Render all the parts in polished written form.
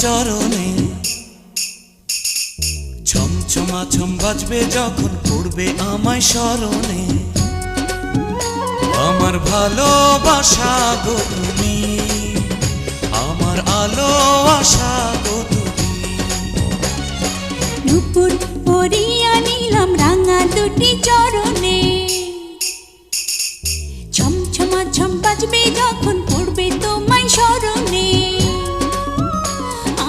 চরণে। ছমছমাছম বাজবে যখন পড়বে আমায় স্মরণে। আমার ভালোবাসা গো তুমি, আমার আলো আশা গো তুমি। নুপুর পরিয়া নিলাম রাঙা দুটি চরণে। ছমছমাছম বাজবে যখন পড়বে তোমায় স্মরণে।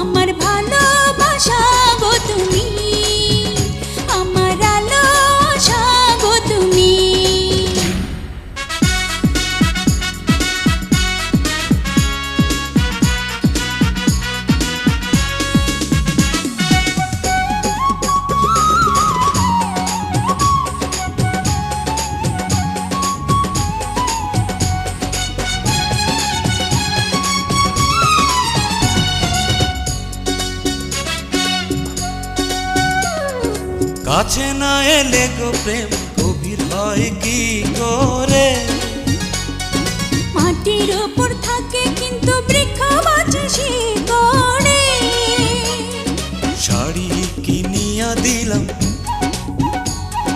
আমার ভালোবাসা গো তুমি, আমার আলো আশা গো তুমি। কাছে না এলে গো প্রেম গভীর হয় কি করে। মাটির উপর থাকে কিন্তু বৃক্ষ বাঁচে শিকড়ে। শাড়ি কিনিয়া দিলাম,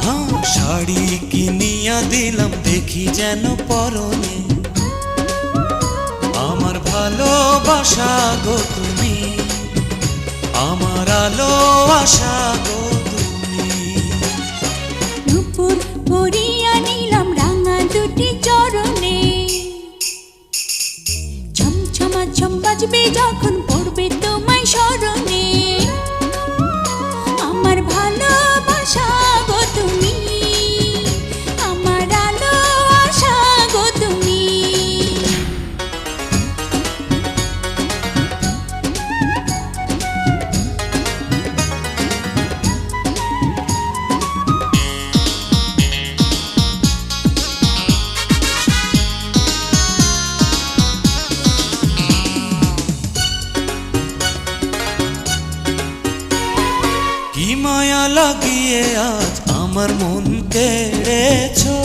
হ্যাঁ শাড়ি কিনিয়া দিলাম দেখি যেন পরনে। আমার ভালোবাসা গো তুমি, আমার আলো আশা গো তুমি। নুপুর পরিয়া নিলাম রাঙা দুটি চরণে। ছমছমাছম বাজবে যখন পড়বে তোমায় স্মরণে। আমার ভালোবাসা গো তুমি, আমার আলো আশা গো তুমি। কি মায়া লাগিয়ে আজ আমার মন কেড়েছো।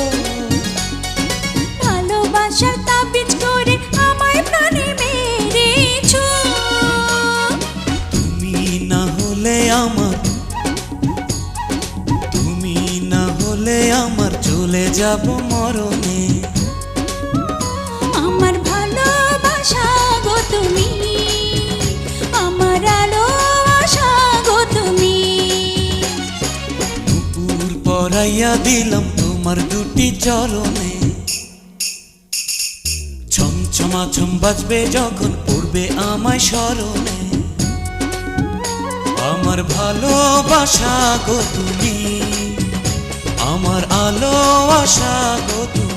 ভালোবাসার তাবিজ করে আমায় প্রাণে মেরেছো। তুমি না হলে আমার, তুমি না হলে আমার চলে যাব মরণে। আমার ভালোবাসা গো তুমি, আমার আলো আশা গো তুমি। নুপুর পরাইয়া দিলাম তোমার দুটি চরণে। ছমছমাছম বাজবে যখন পড়বে আমায় স্মরণে। আমার ভালোবাসা গো তুমি, আমার আলো আশা গো তুমি।